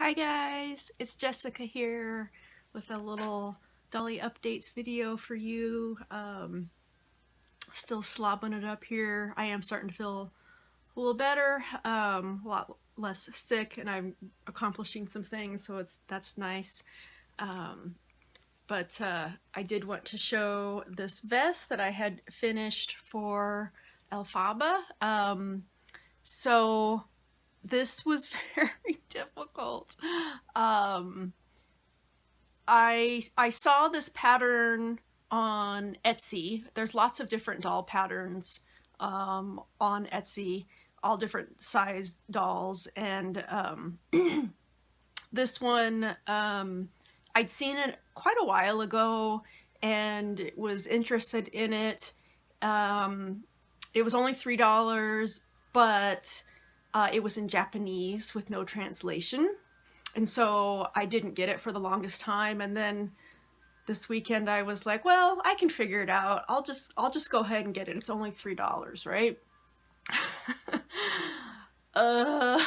Hi guys, it's Jessica here with a little Dolly updates video for you. Still slobbing it up here. I am starting to feel a little better, a lot less sick, and I'm accomplishing some things, so that's nice. But I did want to show this vest that I had finished for Elphaba. So this was very difficult. I saw this pattern on Etsy. There's lots of different doll patterns on Etsy, all different size dolls, and this one I'd seen it quite a while ago and was interested in it. It was only $3, but it was in Japanese with no translation. And so I didn't get it for the longest time. And then this weekend I was like, well, I can figure it out. I'll just go ahead and get it. It's only $3, right? uh,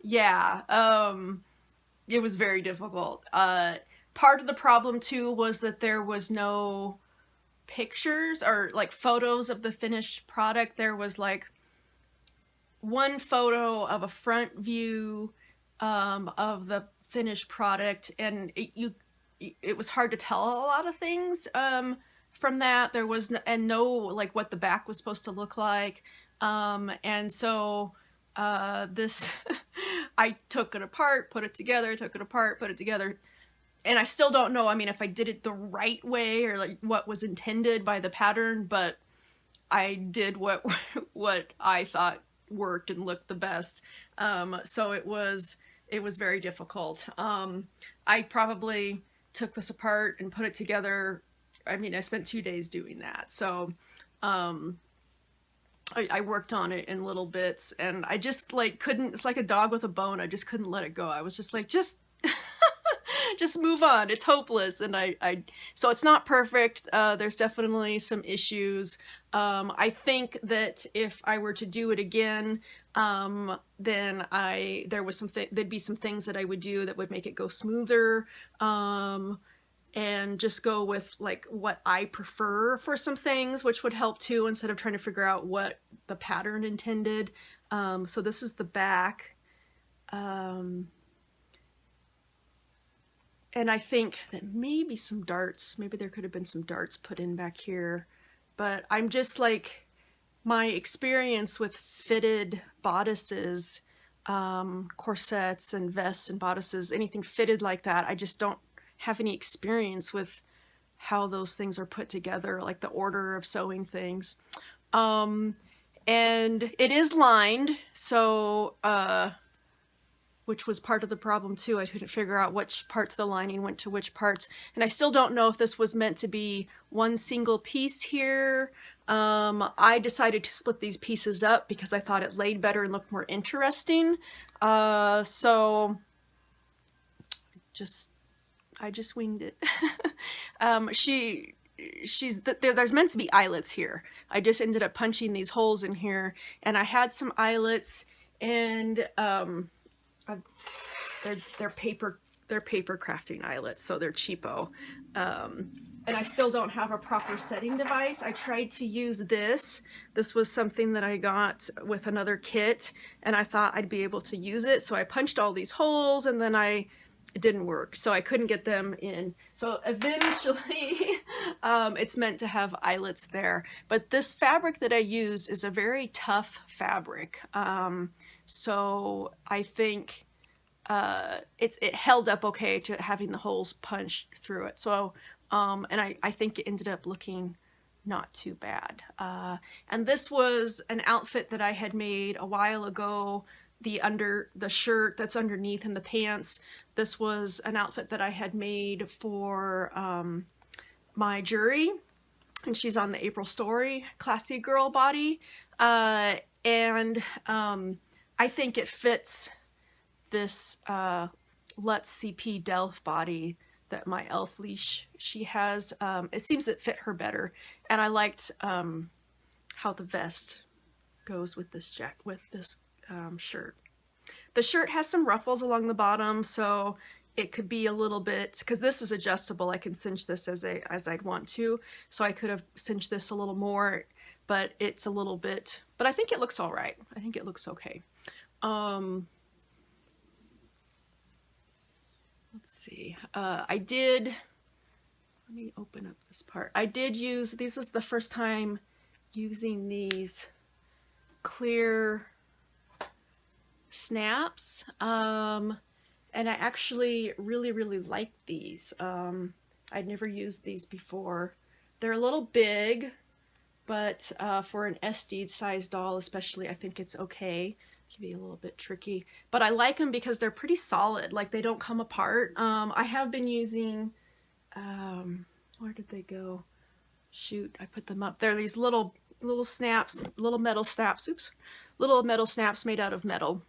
yeah. It was very difficult. Part of the problem too was that there was no pictures or like photos of the finished product. There was like one photo of a front view of the finished product, and it was hard to tell a lot of things from that. There was no like what the back was supposed to look like, and so this I took it apart, put it together, took it apart, put it together, and I still don't know, I mean, if I did it the right way or like what was intended by the pattern, but I did what what I thought worked and looked the best. So it was very difficult. I probably took this apart and put it together. I mean, I spent 2 days doing that. So I worked on it in little bits, and I just like couldn't. It's like a dog with a bone. I just couldn't let it go. I was just like, just move on. It's hopeless. And so it's not perfect. There's definitely some issues. I think that if I were to do it again, then there'd be some things that I would do that would make it go smoother. And just go with like what I prefer for some things, which would help too, instead of trying to figure out what the pattern intended. So this is the back. And I think that maybe some darts, maybe there could have been some darts put in back here. But I'm just like, my experience with fitted bodices, corsets and vests and bodices, anything fitted like that, I just don't have any experience with how those things are put together, like the order of sewing things. And it is lined, so which was part of the problem too. I couldn't figure out which parts of the lining went to which parts. And I still don't know if this was meant to be one single piece here. I decided to split these pieces up because I thought it laid better and looked more interesting. So I just winged it. There's meant to be eyelets here. I just ended up punching these holes in here, and I had some eyelets, and they're paper crafting eyelets, so they're cheapo. And I still don't have a proper setting device. I tried to use this. This was something that I got with another kit, and I thought I'd be able to use it. So I punched all these holes, and then it didn't work. So I couldn't get them in. So eventually, it's meant to have eyelets there. But this fabric that I use is a very tough fabric. So I think it held up okay to having the holes punched through it. So, and I think it ended up looking not too bad. And this was an outfit that I had made a while ago. The shirt that's underneath and the pants. This was an outfit that I had made for my jury, and she's on the April Story Classy Girl body. And I think it fits this Let's CP Delph body that my elf leash she has. It seems it fit her better, and I liked how the vest goes with this shirt. The shirt has some ruffles along the bottom, so it could be a little bit, because this is adjustable, I can cinch this as I'd want to, so I could have cinched this a little more, but it's a little bit, but I think it looks all right. I think it looks okay. Let's see. I did, let me open up this part. I did use, this is the first time using these clear snaps, and I actually really like these. I'd never used these before. They're a little big, but for an SD size doll especially, I think it's okay. It can be a little bit tricky, but I like them because they're pretty solid, like they don't come apart. I have been using, where did they go? Shoot, I put them up there. These little snaps, little metal snaps, oops, little metal snaps made out of metal.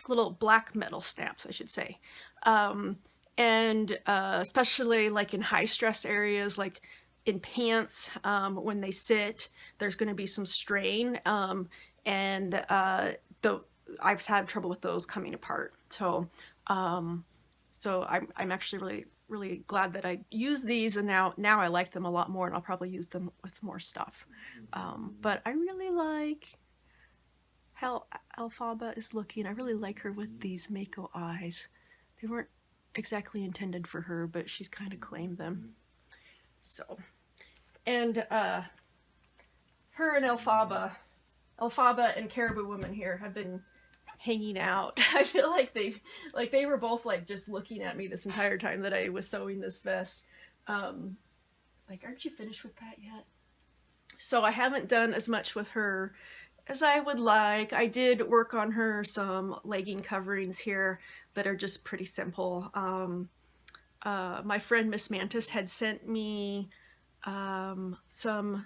Little black metal snaps, I should say. And especially like in high stress areas, like in pants, when they sit, there's going to be some strain. And I've had trouble with those coming apart. So, so I'm actually really glad that I use these, and now I like them a lot more, and I'll probably use them with more stuff. But I really like how Elphaba is looking. I really like her with these Mako eyes. They weren't exactly intended for her, but she's kind of claimed them. So, and her and Elphaba and Caribou Woman here have been hanging out. I feel like they were both like just looking at me this entire time that I was sewing this vest. Like, aren't you finished with that yet? So I haven't done as much with her as I would like. I did work on her some legging coverings here that are just pretty simple. My friend Miss Mantis had sent me some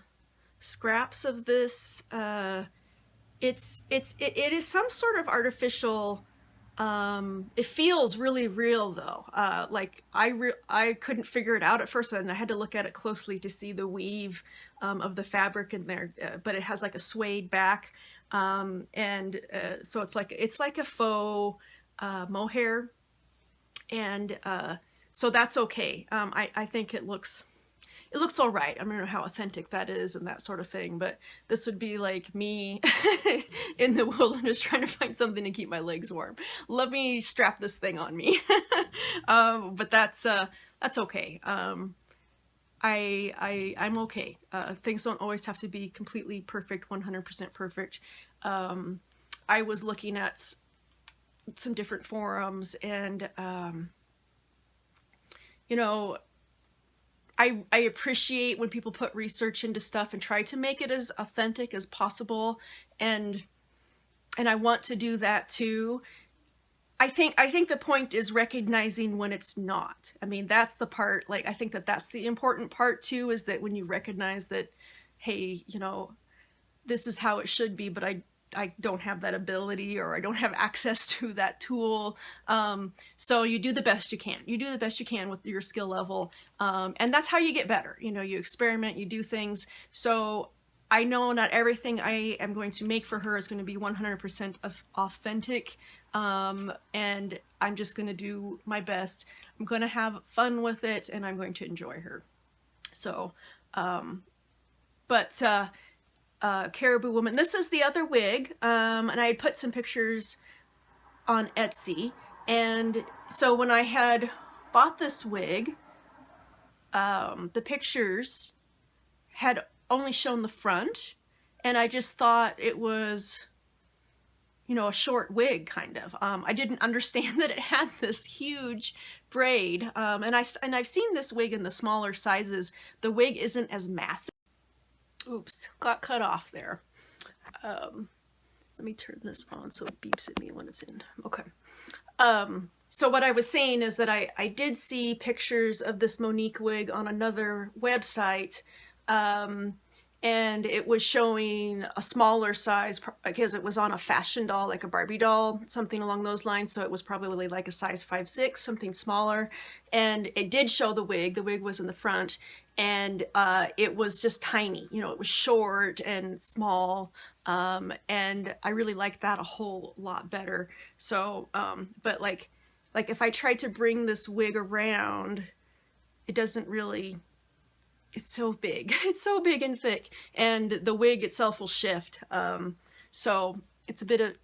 scraps of this. It is some sort of artificial, it feels really real though. Like I couldn't figure it out at first, and I had to look at it closely to see the weave of the fabric in there, but it has like a suede back, and so it's like a faux mohair, and so that's okay. I think it looks all right. I don't know how authentic that is and that sort of thing, but this would be like me in the wilderness trying to find something to keep my legs warm. Let me strap this thing on me. But that's okay. I'm okay. Things don't always have to be completely perfect, 100% perfect. I was looking at some different forums, and you know, I appreciate when people put research into stuff and try to make it as authentic as possible, and I want to do that too. I think the point is recognizing when it's not. I mean, that's the part, like, I think that's the important part too, is that when you recognize that, hey, you know, this is how it should be, but I don't have that ability, or I don't have access to that tool. So you do the best you can. You do the best you can with your skill level. And that's how you get better. You know, you experiment, you do things. So I know not everything I am going to make for her is going to be 100% authentic. And I'm just going to do my best. I'm going to have fun with it, and I'm going to enjoy her. So, Caribou Woman. This is the other wig, and I had put some pictures on Etsy, and so when I had bought this wig, the pictures had only shown the front, and I just thought it was, you know, a short wig kind of. I didn't understand that it had this huge braid, and I've seen this wig in the smaller sizes. The wig isn't as massive. Oops, got cut off there. Let me turn this on so it beeps at me when it's in. Okay. So what I was saying is that I did see pictures of this Monique wig on another website, and it was showing a smaller size because it was on a fashion doll, like a Barbie doll, something along those lines. So it was probably like a size 5'6", something smaller. And it did show the wig. The wig was in the front, and it was just tiny. You know, it was short and small, and I really liked that a whole lot better. So, but like if I tried to bring this wig around, it doesn't really, it's so big. It's so big and thick, and the wig itself will shift. So it's a bit of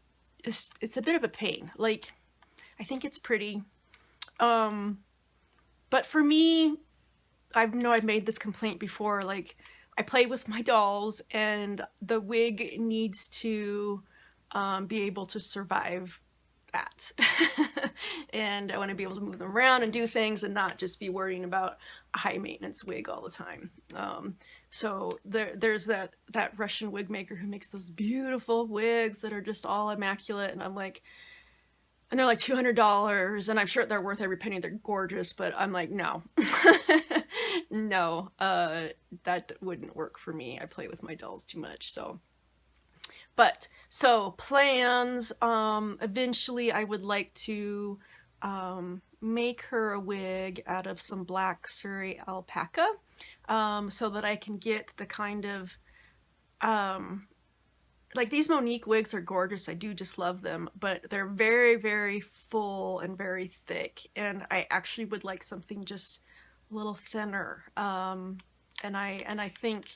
it's a bit of a pain. Like, I think it's pretty, but for me, I know I've made this complaint before. Like, I play with my dolls, and the wig needs to be able to survive that. And I want to be able to move them around and do things and not just be worrying about a high maintenance wig all the time. So there's that Russian wig maker who makes those beautiful wigs that are just all immaculate, and I'm like, and they're like $200, and I'm sure they're worth every penny. They're gorgeous, but I'm like, no. No, that wouldn't work for me. I play with my dolls too much. So, but so plans, eventually I would like to make her a wig out of some black Surrey alpaca, so that I can get the kind of like, these Monique wigs are gorgeous. I do just love them, but they're very, very full and very thick, and I actually would like something just a little thinner. And I think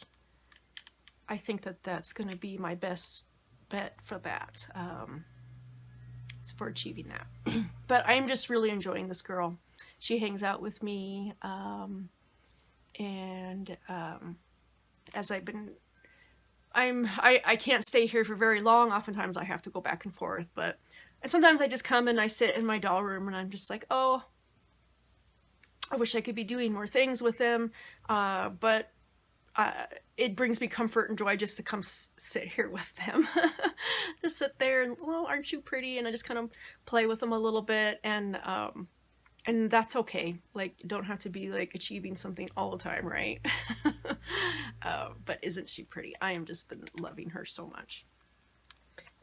that that's going to be my best bet for that. It's for achieving that. But I'm just really enjoying this girl. She hangs out with me, and as I've been, I can't stay here for very long. Oftentimes I have to go back and forth, but sometimes I just come and I sit in my doll room, and I'm just like, oh, I wish I could be doing more things with them, but it brings me comfort and joy just to come sit here with them. Just sit there and, well, aren't you pretty? And I just kind of play with them a little bit, and that's okay. Like, you don't have to be like achieving something all the time, right? But isn't she pretty? I am just been loving her so much.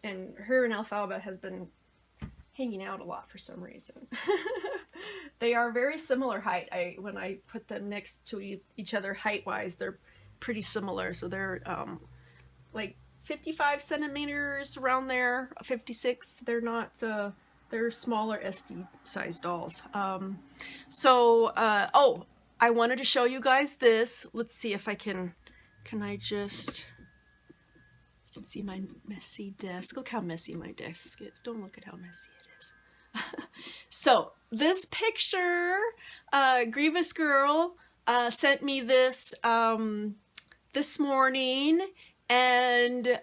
And her and Elphaba has been hanging out a lot for some reason. They are very similar height. When I put them next to each other height-wise, they're pretty similar. So they're like 55 centimeters around there, 56. They're not, they're smaller SD size dolls. Oh, I wanted to show you guys this. Let's see if I can I just, you can see my messy desk. Look how messy my desk is. Don't look at how messy it is. So this picture, Grievous Girl sent me this this morning, and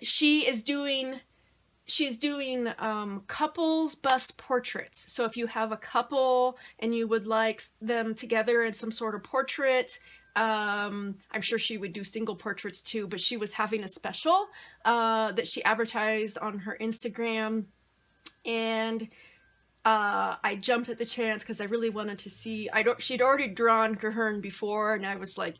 she's doing couples bust portraits. So if you have a couple and you would like them together in some sort of portrait, I'm sure she would do single portraits too, but she was having a special that she advertised on her Instagram, and I jumped at the chance because I really wanted to see. She'd already drawn Gahern before, and I was like,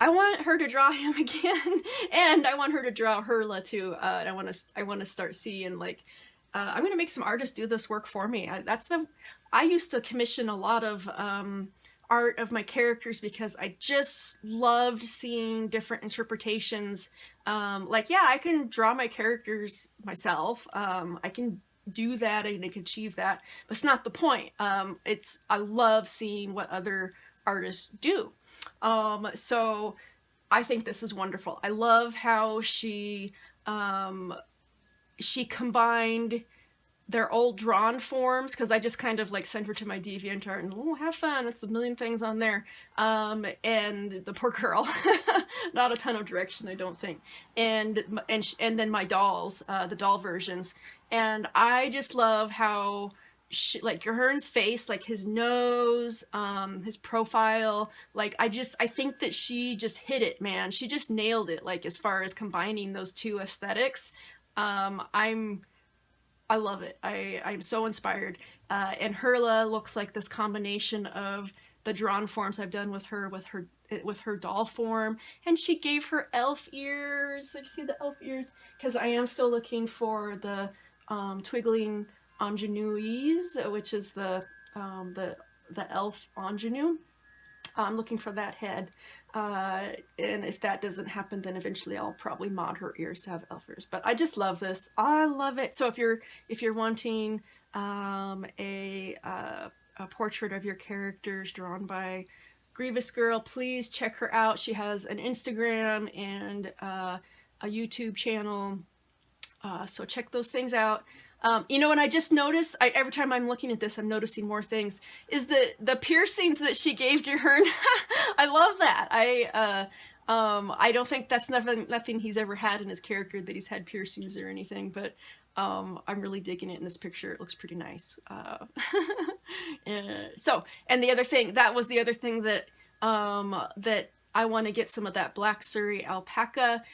I want her to draw him again, and I want her to draw Herla too. And I want to start seeing, like, I'm gonna make some artists do this work for me. I used to commission a lot of art of my characters because I just loved seeing different interpretations. Like, yeah, I can draw my characters myself. I can do that and I can achieve that, but it's not the point. I love seeing what other artists do. So I think this is wonderful. I love how she combined their old drawn forms, because I just kind of like sent her to my DeviantArt and, oh, have fun, it's a million things on there. And the poor girl, not a ton of direction, I don't think. And then my dolls, the doll versions. And I just love how like Gahern's face, like his nose, his profile, like I think that she just hit it, man. She just nailed it, like, as far as combining those two aesthetics. I love it. I'm so inspired. And Herla looks like this combination of the drawn forms I've done with her with her doll form, and she gave her elf ears. Like, see the elf ears? Because I am still looking for the twiggling ingenues, which is the elf ingenue. I'm looking for that head, and if that doesn't happen, then eventually I'll probably mod her ears to have elf ears. But I just love this. I love it. So if you're wanting a portrait of your characters drawn by Grievous Girl, please check her out. She has an Instagram and a YouTube channel, so check those things out. You know, and I just noticed, every time I'm looking at this, I'm noticing more things, is the piercings that she gave to her. I love that. I don't think that's nothing he's ever had in his character, that he's had piercings or anything, but I'm really digging it in this picture. It looks pretty nice. So, and the other thing, that was the other thing that, that I want to get some of that black Surrey alpaca,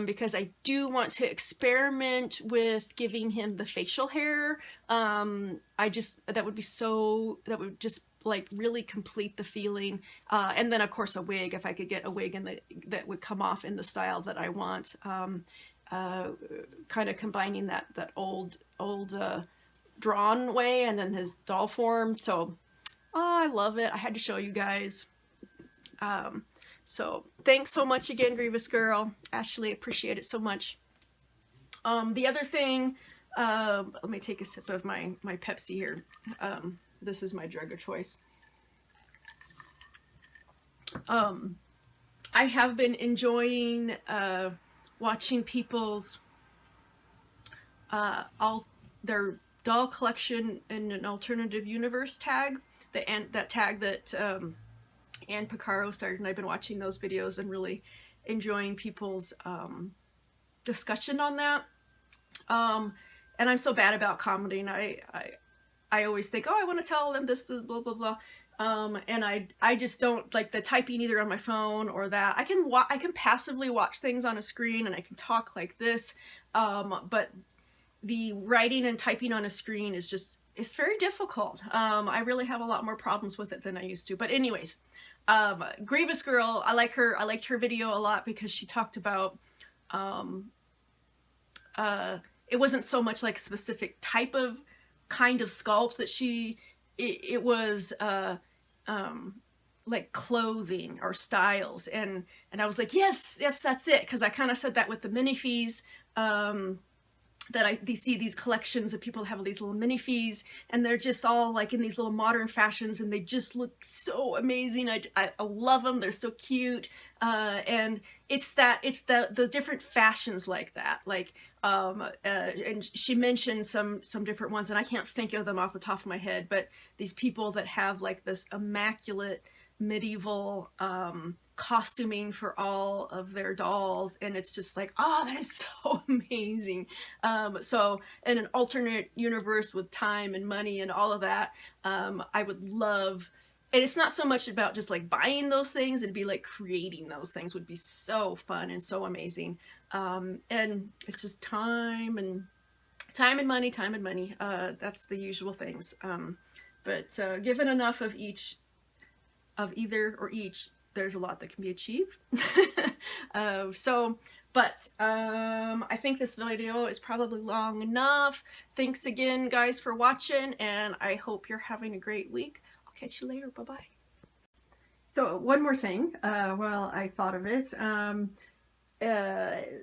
because I do want to experiment with giving him the facial hair. That would just like really complete the feeling. And then of course a wig, if I could get a wig that would come off in the style that I want. Kind of combining that old drawn way and then his doll form. So, oh, I love it. I had to show you guys. So thanks so much again, Grievous Girl. Ashley, appreciate it so much. The other thing, let me take a sip of my Pepsi here. This is my drug of choice. I have been enjoying watching people's their doll collection in an alternative universe tag. That tag that Ann Picaro started, and I've been watching those videos and really enjoying people's discussion on that. And I'm so bad about commenting. I always think, oh, I want to tell them this, blah, blah, blah. And I just don't like the typing either on my phone or that. I can passively watch things on a screen and I can talk like this. But the writing and typing on a screen is it's very difficult. I really have a lot more problems with it than I used to. But anyways, Grievous Girl, I like her. I liked her video a lot because she talked about, it wasn't so much like a specific type of kind of sculpt that it was, like clothing or styles. And I was like, yes, that's it. Cause I kind of said that with the minifees, that they see these collections of people that have all these little minifees and they're just all like in these little modern fashions and they just look so amazing. I love them. They're so cute. And it's the different fashions like that. Like, and she mentioned some different ones and I can't think of them off the top of my head, but these people that have like this immaculate medieval, costuming for all of their dolls, and it's just like, oh, that is so amazing. So in an alternate universe with time and money and all of that, I would love, and it's not so much about just like buying those things, it'd be like creating those things would be so fun and so amazing. And it's just time and money, that's the usual things. But given enough of each, of either or each, there's a lot that can be achieved. I think this video is probably long enough. Thanks again, guys, for watching, and I hope you're having a great week. I'll catch you later. Bye-bye. So one more thing, while I thought of it.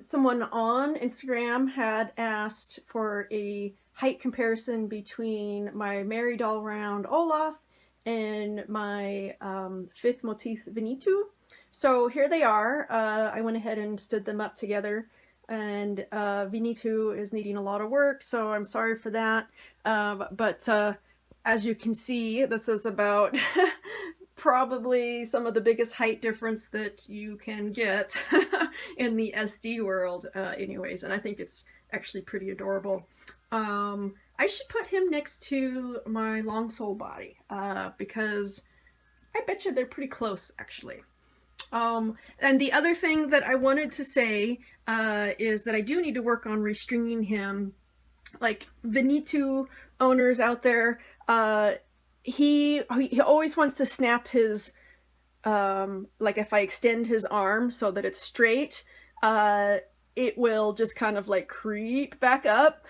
Someone on Instagram had asked for a height comparison between my Mary doll round Olaf and my 5th motif Vinitu. So here they are. I went ahead and stood them up together, and Vinitu is needing a lot of work, so I'm sorry for that. But as you can see, this is about probably some of the biggest height difference that you can get in the SD world, anyways, and I think it's actually pretty adorable. I should put him next to my long soul body, because I bet you they're pretty close, actually. And the other thing that I wanted to say is that I do need to work on restringing him. Like, Vinitu owners out there, he always wants to snap his like if I extend his arm so that it's straight, it will just kind of like creep back up.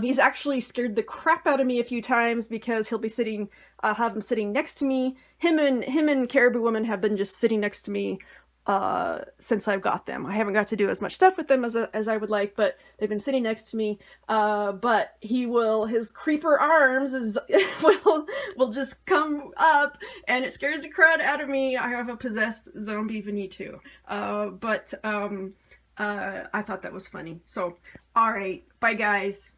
He's actually scared the crap out of me a few times because he'll be sitting, I'll have him sitting next to me. Him and Caribou Woman have been just sitting next to me since I've got them. I haven't got to do as much stuff with them as I would like, but they've been sitting next to me. But his creeper arms will just come up, and it scares the crud out of me. I have a possessed zombie Vinny too. I thought that was funny. So, all right, bye guys.